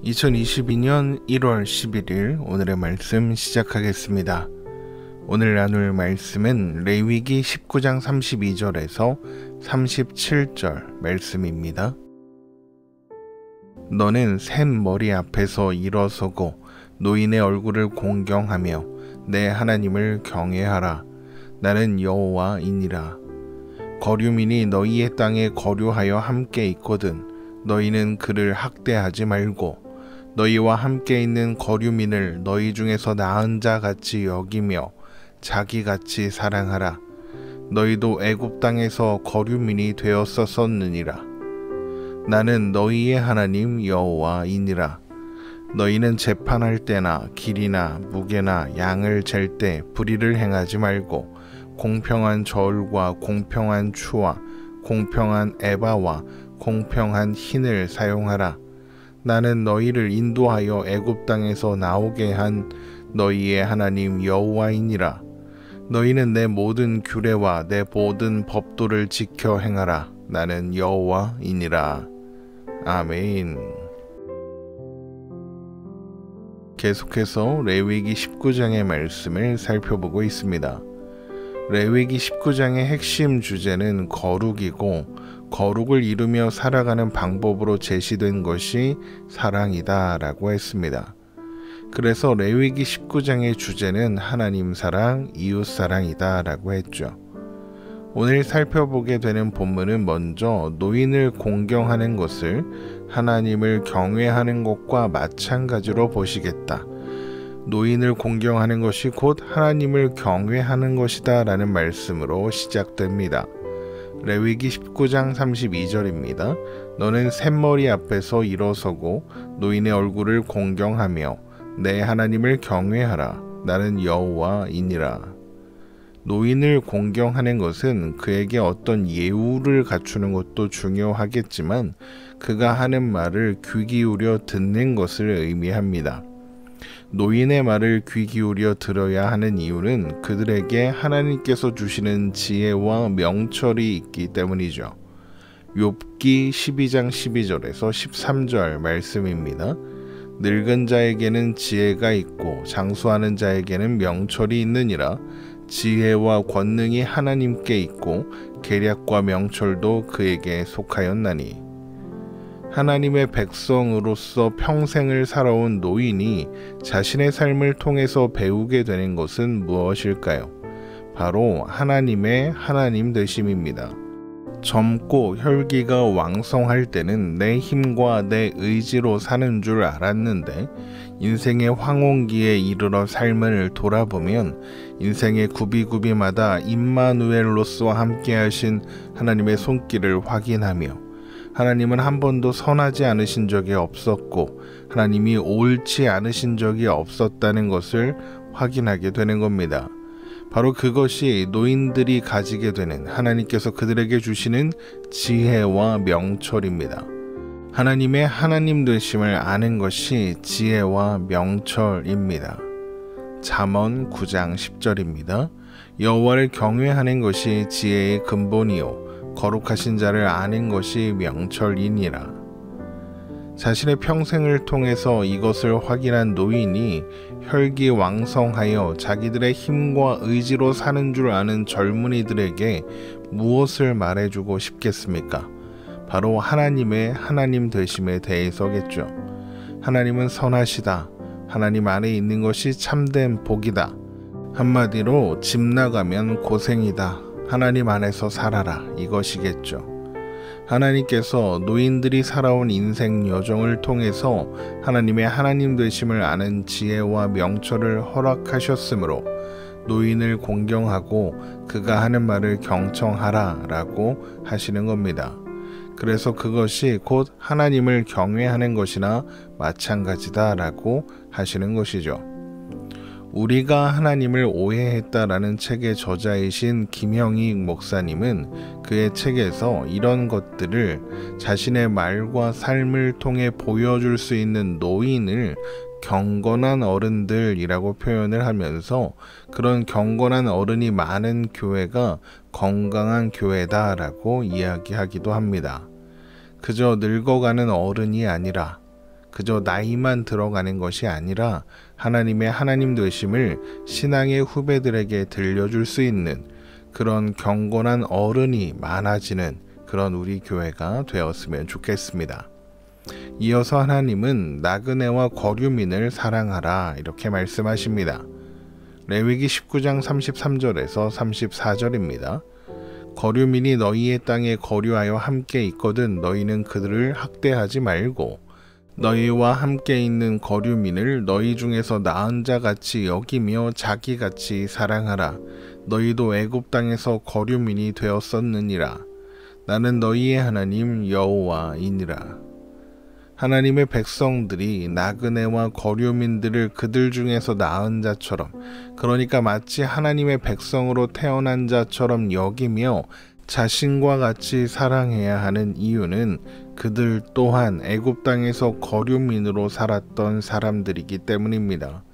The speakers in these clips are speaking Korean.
2022년 1월 11일 오늘의 말씀 시작하겠습니다. 오늘 나눌 말씀은 레위기 19장 32절에서 37절 말씀입니다. 너는 샘 머리 앞에서 일어서고 노인의 얼굴을 공경하며 내 하나님을 경외하라. 나는 여호와이니라. 거류민이 너희의 땅에 거류하여 함께 있거든 너희는 그를 학대하지 말고 너희와 함께 있는 거류민을 너희 중에서 나은 자 같이 여기며 자기같이 사랑하라. 너희도 애굽 땅에서 거류민이 되었었느니라. 나는 너희의 하나님 여호와이니라. 너희는 재판할 때나 길이나 무게나 양을 잴 때 불의를 행하지 말고 공평한 저울과 공평한 추와 공평한 에바와 공평한 흰을 사용하라. 나는 너희를 인도하여 애굽 땅에서 나오게 한 너희의 하나님 여호와이니라. 너희는 내 모든 규례와 내 모든 법도를 지켜 행하라. 나는 여호와이니라. 아멘. 계속해서 레위기 19장의 말씀을 살펴보고 있습니다. 레위기 19장의 핵심 주제는 거룩이고 거룩을 이루며 살아가는 방법으로 제시된 것이 사랑이다 라고 했습니다. 그래서 레위기 19장의 주제는 하나님 사랑, 이웃 사랑이다 라고 했죠. 오늘 살펴보게 되는 본문은 먼저 노인을 공경하는 것을 하나님을 경외하는 것과 마찬가지로 보시겠다. 노인을 공경하는 것이 곧 하나님을 경외하는 것이다 라는 말씀으로 시작됩니다. 레위기 19장 32절입니다. 너는 샘머리 앞에서 일어서고 노인의 얼굴을 공경하며 내 하나님을 경외하라. 나는 여호와이니라. 노인을 공경하는 것은 그에게 어떤 예우를 갖추는 것도 중요하겠지만 그가 하는 말을 귀 기울여 듣는 것을 의미합니다. 노인의 말을 귀 기울여 들어야 하는 이유는 그들에게 하나님께서 주시는 지혜와 명철이 있기 때문이죠. 욥기 12장 12절에서 13절 말씀입니다. 늙은 자에게는 지혜가 있고 장수하는 자에게는 명철이 있느니라. 지혜와 권능이 하나님께 있고 계략과 명철도 그에게 속하였나니. 하나님의 백성으로서 평생을 살아온 노인이 자신의 삶을 통해서 배우게 되는 것은 무엇일까요? 바로 하나님의 하나님 되심입니다. 젊고 혈기가 왕성할 때는 내 힘과 내 의지로 사는 줄 알았는데 인생의 황혼기에 이르러 삶을 돌아보면 인생의 구비구비마다 임마누엘로서 함께 하신 하나님의 손길을 확인하며 하나님은 한 번도 선하지 않으신 적이 없었고 하나님이 옳지 않으신 적이 없었다는 것을 확인하게 되는 겁니다. 바로 그것이 노인들이 가지게 되는 하나님께서 그들에게 주시는 지혜와 명철입니다. 하나님의 하나님 되심을 아는 것이 지혜와 명철입니다. 잠언 9장 10절입니다. 여호와를 경외하는 것이 지혜의 근본이요 거룩하신 자를 아는 것이 명철이니라. 자신의 평생을 통해서 이것을 확인한 노인이 혈기왕성하여 자기들의 힘과 의지로 사는 줄 아는 젊은이들에게 무엇을 말해주고 싶겠습니까? 바로 하나님의 하나님 되심에 대해서겠죠. 하나님은 선하시다. 하나님 안에 있는 것이 참된 복이다. 한마디로 집 나가면 고생이다. 하나님 안에서 살아라. 이것이겠죠. 하나님께서 노인들이 살아온 인생 여정을 통해서 하나님의 하나님 되심을 아는 지혜와 명철을 허락하셨으므로 노인을 공경하고 그가 하는 말을 경청하라 라고 하시는 겁니다. 그래서 그것이 곧 하나님을 경외하는 것이나 마찬가지다 라고 하시는 것이죠. 우리가 하나님을 오해했다라는 책의 저자이신 김형익 목사님은 그의 책에서 이런 것들을 자신의 말과 삶을 통해 보여줄 수 있는 노인을 경건한 어른들이라고 표현을 하면서 그런 경건한 어른이 많은 교회가 건강한 교회다라고 이야기하기도 합니다. 그저 늙어가는 어른이 아니라 그저 나이만 들어가는 것이 아니라 하나님의 하나님 되심을 신앙의 후배들에게 들려줄 수 있는 그런 경건한 어른이 많아지는 그런 우리 교회가 되었으면 좋겠습니다. 이어서 하나님은 나그네와 거류민을 사랑하라 이렇게 말씀하십니다. 레위기 19장 33절에서 34절입니다. 거류민이 너희의 땅에 거류하여 함께 있거든 너희는 그들을 학대하지 말고 너희와 함께 있는 거류민을 너희 중에서 나은 자같이 여기며 자기같이 사랑하라. 너희도 애굽 땅에서 거류민이 되었었느니라. 나는 너희의 하나님 여호와이니라. 하나님의 백성들이 나그네와 거류민들을 그들 중에서 나은 자처럼, 그러니까 마치 하나님의 백성으로 태어난 자처럼 여기며 자신과 같이 사랑해야 하는 이유는 그들 또한 애굽 땅에서 거류민으로 살았던 사람들이기 때문입니다.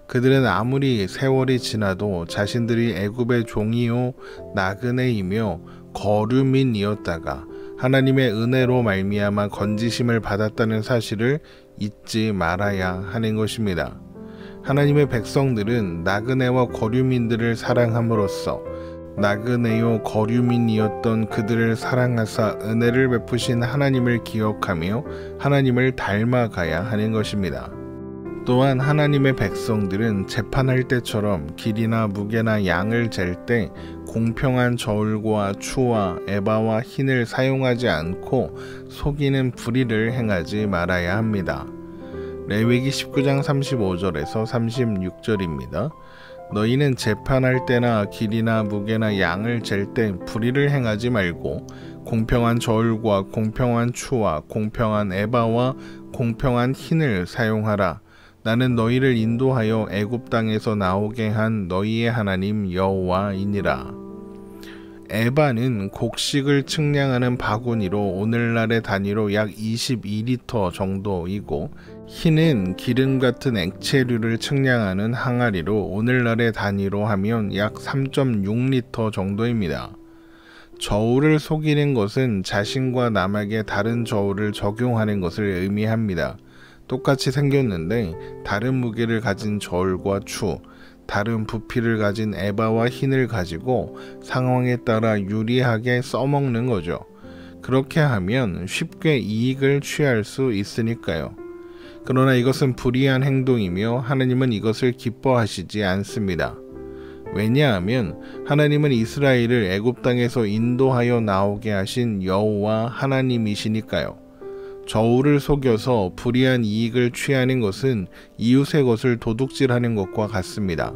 그들은 아무리 세월이 지나도 자신들이 애굽의 종이요 나그네이며 거류민이었다가 하나님의 은혜로 말미암아 건지심을 받았다는 사실을 잊지 말아야 하는 것입니다. 하나님의 백성들은 나그네와 거류민들을 사랑함으로써 나그네요 거류민이었던 그들을 사랑하사 은혜를 베푸신 하나님을 기억하며 하나님을 닮아가야 하는 것입니다. 또한 하나님의 백성들은 재판할 때처럼 길이나 무게나 양을 잴 때 공평한 저울과 추와 에바와 흰을 사용하지 않고 속이는 불의를 행하지 말아야 합니다. 레위기 19장 35절에서 36절입니다. 너희는 재판할 때나 길이나 무게나 양을 잴 때 불의를 행하지 말고 공평한 저울과 공평한 추와 공평한 에바와 공평한 흰을 사용하라. 나는 너희를 인도하여 애굽 땅에서 나오게 한 너희의 하나님 여호와이니라. 에바는 곡식을 측량하는 바구니로 오늘날의 단위로 약 22리터 정도이고, 흰은 기름 같은 액체류를 측량하는 항아리로 오늘날의 단위로 하면 약 3.6리터 정도입니다. 저울을 속이는 것은 자신과 남에게 다른 저울을 적용하는 것을 의미합니다. 똑같이 생겼는데 다른 무게를 가진 저울과 추, 다른 부피를 가진 에바와 흰을 가지고 상황에 따라 유리하게 써먹는 거죠. 그렇게 하면 쉽게 이익을 취할 수 있으니까요. 그러나 이것은 불의한 행동이며 하나님은 이것을 기뻐하시지 않습니다. 왜냐하면 하나님은 이스라엘을 애굽 땅에서 인도하여 나오게 하신 여호와 하나님이시니까요. 저울을 속여서 불의한 이익을 취하는 것은 이웃의 것을 도둑질하는 것과 같습니다.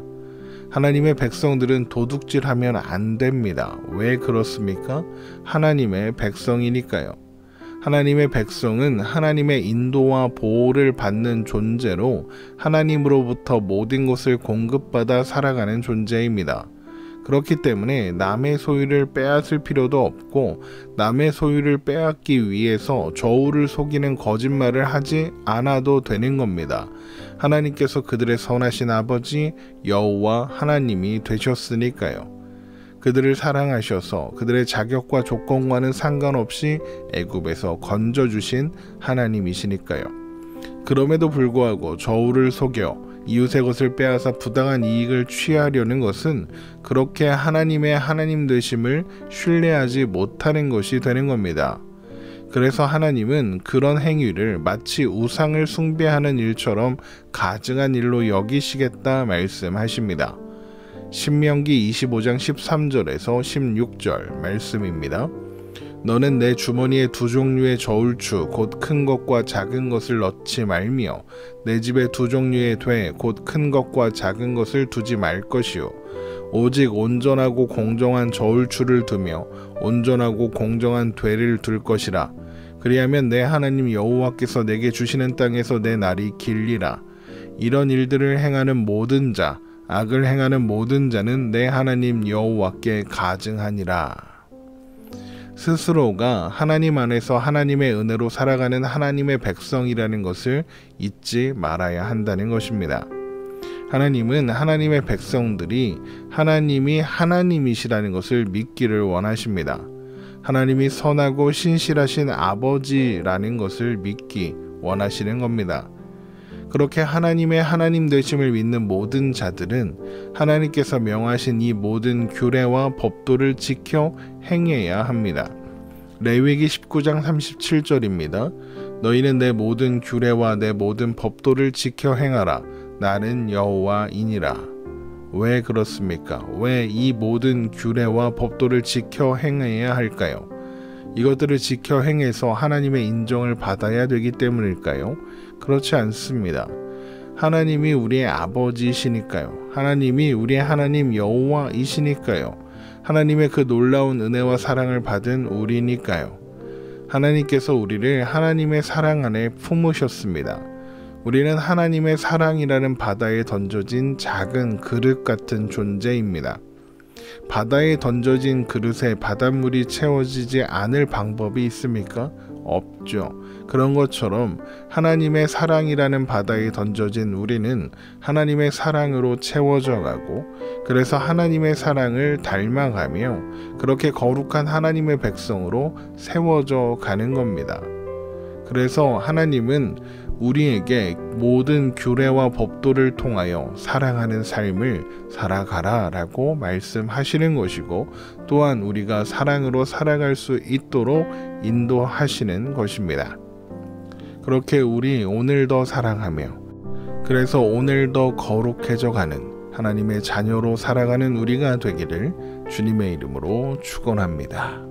하나님의 백성들은 도둑질하면 안 됩니다. 왜 그렇습니까? 하나님의 백성이니까요. 하나님의 백성은 하나님의 인도와 보호를 받는 존재로 하나님으로부터 모든 것을 공급받아 살아가는 존재입니다. 그렇기 때문에 남의 소유를 빼앗을 필요도 없고 남의 소유를 빼앗기 위해서 저울을 속이는 거짓말을 하지 않아도 되는 겁니다. 하나님께서 그들의 선하신 아버지 여호와 하나님이 되셨으니까요. 그들을 사랑하셔서 그들의 자격과 조건과는 상관없이 애굽에서 건져주신 하나님이시니까요. 그럼에도 불구하고 저울을 속여 이웃의 것을 빼앗아 부당한 이익을 취하려는 것은 그렇게 하나님의 하나님 되심을 신뢰하지 못하는 것이 되는 겁니다. 그래서 하나님은 그런 행위를 마치 우상을 숭배하는 일처럼 가증한 일로 여기시겠다 말씀하십니다. 신명기 25장 13절에서 16절 말씀입니다. 너는 내 주머니에 두 종류의 저울추 곧 큰 것과 작은 것을 넣지 말며 내 집에 두 종류의 돼 곧 큰 것과 작은 것을 두지 말 것이요 오직 온전하고 공정한 저울추를 두며 온전하고 공정한 되를 둘 것이라. 그리하면 내 하나님 여호와께서 내게 주시는 땅에서 내 날이 길리라. 이런 일들을 행하는 모든 자, 악을 행하는 모든 자는 내 하나님 여호와께 가증하니라. 스스로가 하나님 안에서 하나님의 은혜로 살아가는 하나님의 백성이라는 것을 잊지 말아야 한다는 것입니다. 하나님은 하나님의 백성들이 하나님이 하나님이시라는 것을 믿기를 원하십니다. 하나님이 선하고 신실하신 아버지라는 것을 믿기 원하시는 겁니다. 그렇게 하나님의 하나님 되심을 믿는 모든 자들은 하나님께서 명하신 이 모든 규례와 법도를 지켜 행해야 합니다. 레위기 19장 37절입니다. 너희는 내 모든 규례와 내 모든 법도를 지켜 행하라. 나는 여호와이니라. 왜 그렇습니까? 왜 이 모든 규례와 법도를 지켜 행해야 할까요? 이것들을 지켜 행해서 하나님의 인정을 받아야 되기 때문일까요? 그렇지 않습니다. 하나님이 우리의 아버지이시니까요. 하나님이 우리의 하나님 여호와이시니까요. 하나님의 그 놀라운 은혜와 사랑을 받은 우리니까요. 하나님께서 우리를 하나님의 사랑 안에 품으셨습니다. 우리는 하나님의 사랑이라는 바다에 던져진 작은 그릇 같은 존재입니다. 바다에 던져진 그릇에 바닷물이 채워지지 않을 방법이 있습니까? 없죠. 그런 것처럼 하나님의 사랑이라는 바다에 던져진 우리는 하나님의 사랑으로 채워져 가고, 그래서 하나님의 사랑을 닮아가며 그렇게 거룩한 하나님의 백성으로 세워져 가는 겁니다. 그래서 하나님은 우리에게 모든 규례와 법도를 통하여 사랑하는 삶을 살아가라 라고 말씀하시는 것이고, 또한 우리가 사랑으로 살아갈 수 있도록 인도하시는 것입니다. 그렇게 우리 오늘 더 사랑하며, 그래서 오늘 더 거룩해져 가는 하나님의 자녀로 살아가는 우리가 되기를 주님의 이름으로 축원합니다.